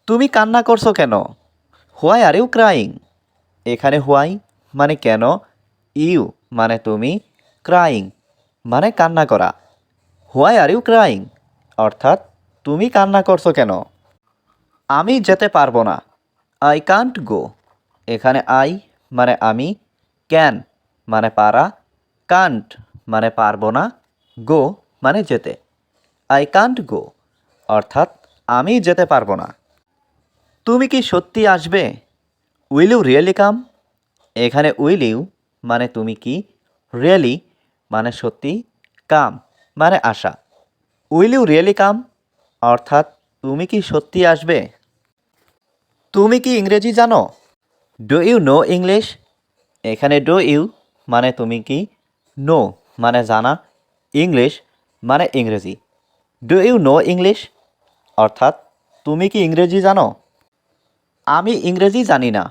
তুমি কান্না করছো কেন? Why are you crying? এখানে হোয়াই মানে কেন, ইউ মানে তুমি, ক্রাইং মানে কান্না করা। হোয়াই আর ইউ ক্রাইং অর্থাৎ তুমি কান্না করছো কেন? আমি যেতে পারবো না, আই কান্ট গো। এখানে আই মানে আমি, ক্যান মানে পারা, কান্ট মানে পারবো না, গো মানে যেতে। আই কান্ট গো অর্থাৎ আমি যেতে পারবো না। তুমি কি সত্যি আসবে? উইল ইউ রিয়েলি কাম? এখানে উইল ইউ মানে তুমি কি, রিয়েলি মানে সত্যি, কাম মানে আসা। উইল ইউ রিয়েলি কাম অর্থাৎ তুমি কি সত্যি আসবে? তুমি কি ইংরেজি জানো? Do you know English? এখানে ডু ইউ মানে তুমি কি, নো মানে জানা, ইংলিশ মানে ইংরেজি। ডু ইউ নো ইংলিশ অর্থাৎ তুমি কি ইংরেজি জানো? আমি ইংরেজি জানি না,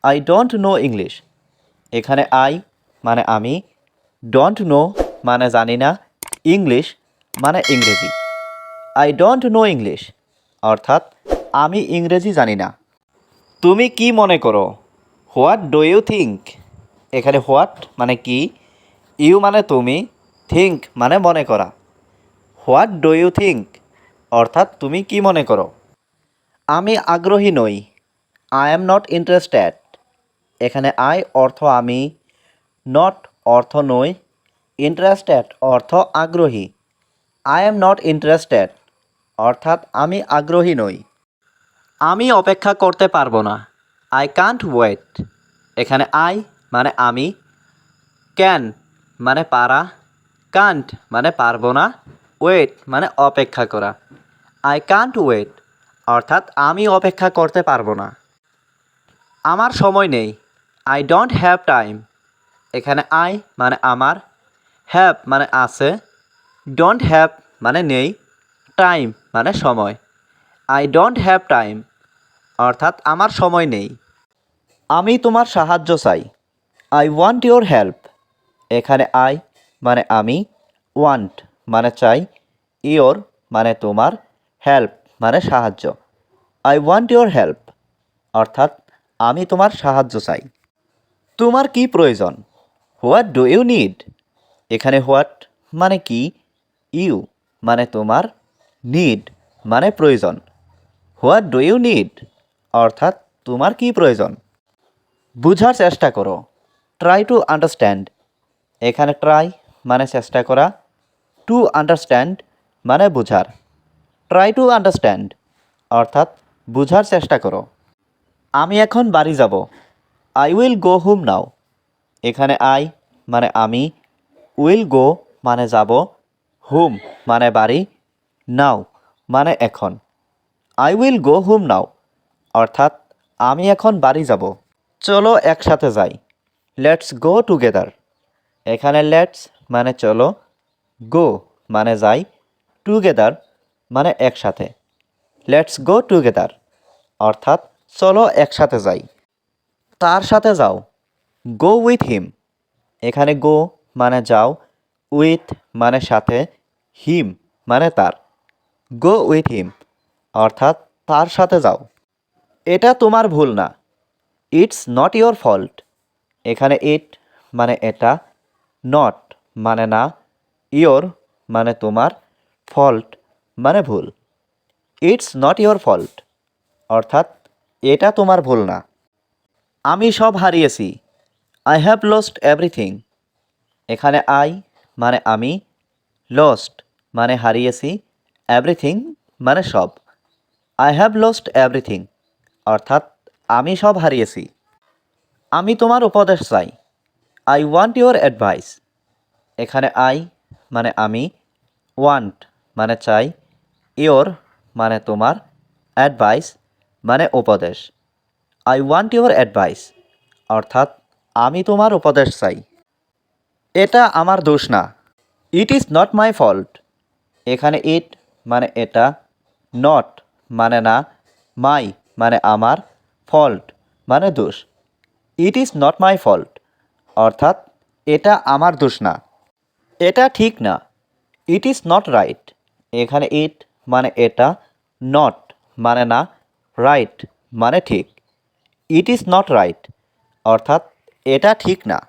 আই ডোন্ট নো ইংলিশ। এখানে আই মানে আমি, ডোন্ট নো মানে জানি না, ইংলিশ মানে ইংরেজি। আই ডোন্ট নো ইংলিশ অর্থাৎ আমি ইংরেজি জানি না। তুমি কি মনে করো? What do you think? এখানে হোয়াট মানে কি, ইউ মানে তুমি, থিঙ্ক মানে মনে করা। হোয়াট ডু ইউ থিঙ্ক অর্থাৎ তুমি কি মনে করো? আমি আগ্রহী নই, আই এম নট ইন্টারেস্টেড। এখানে আই অর্থ আমি, নট অর্থ নই, ইন্টারেস্টেড অর্থ আগ্রহী। আই এম নট ইন্টারেস্টেড অর্থাৎ আমি আগ্রহী নই। আমি অপেক্ষা করতে পারবো না, আই কান্ট ওয়েট। এখানে আই মানে আমি, ক্যান মানে পারা, কান্ট মানে পারবো না, ওয়েট মানে অপেক্ষা করা। আই কান্ট ওয়েট অর্থাৎ আমি অপেক্ষা করতে পারবো না। আমার সময় নেই, আই ডোন্ট হ্যাভ টাইম। এখানে আই মানে আমার, হ্যাভ মানে আছে, ডোন্ট হ্যাভ মানে নেই, টাইম মানে সময়। আই ডোন্ট হ্যাভ টাইম অর্থাৎ আমার সময় নেই। আমি তোমার সাহায্য চাই, আই ওয়ান্ট ইউর হেল্প। এখানে আই মানে আমি, ওয়ান্ট মানে চাই, ইয়োর মানে তোমার, হেল্প মানে সাহায্য। আই ওয়ান্ট ইউর হেল্প অর্থাৎ আমি তোমার সাহায্য চাই। তোমার কি প্রয়োজন? What do you need? এখানে হোয়াট মানে কি, ইউ মানে তোমার, নিড মানে প্রয়োজন। হোয়াট ডু ইউ নিড অর্থাৎ তোমার কি প্রয়োজন? বুঝার চেষ্টা করো, ট্রাই টু আন্ডারস্ট্যান্ড। এখানে ট্রাই মানে চেষ্টা করা, টু আন্ডারস্ট্যান্ড মানে বুঝার। ট্রাই টু আন্ডারস্ট্যান্ড অর্থাৎ বুঝার চেষ্টা করো। আমি এখন বাড়ি যাব, I will go home now. এখানে আই মানে আমি, উইল গো মানে যাব, হোম মানে বাড়ি, নাও মানে এখন। I will go home now অর্থাৎ আমি এখন বাড়ি যাব। চলো একসাথে যাই, লেটস গো টুগেদার। এখানে লেটস মানে চলো, গো মানে যাই, টুগেদার মানে একসাথে। লেটস গো টুগেদার অর্থাৎ চলো একসাথে যাই। তার সাথে যাও, গো উইথ হিম। এখানে গো মানে যাও, উইথ মানে সাথে, হিম মানে তার। গো উইথ হিম অর্থাৎ তার সাথে যাও। এটা তোমার ভুল না, ইটস নট ইয়োর ফল্ট। এখানে ইট মানে এটা, নট মানে না, ইয়োর মানে তোমার, ফল্ট মানে ভুল। ইটস নট ইয়োর ফল্ট অর্থাৎ এটা তোমার ভুল না। আমি সব হারিয়েছি, আই হ্যাভ লস্ট এভরিথিং। এখানে আই মানে আমি, লস্ট মানে হারিয়েছি, এভরিথিং মানে সব। আই হ্যাভ লস্ট এভরিথিং অর্থাৎ আমি সব হারিয়েছি। আমি তোমার উপদেশ চাই, আই ওয়ান্ট ইউর অ্যাডভাইস। এখানে আই মানে আমি, ওয়ান্ট মানে চাই, ইয়োর মানে তোমার, অ্যাডভাইস মানে উপদেশ। আই ওয়ান্ট ইউর অ্যাডভাইস অর্থাৎ আমি তোমার উপদেশ চাই। এটা আমার দোষ না, it is not my fault. এখানে ইট মানে এটা, নট মানে না, মাই মানে আমার, ফল্ট মানে দোষ। It is not my fault অর্থাৎ এটা আমার দোষ না। এটা ঠিক না, ইট ইজ নট রাইট। এখানে ইট মানে এটা, নট মানে না, রাইট মানে ঠিক। ইট ইজ নট রাইট অর্থাৎ এটা ঠিক না।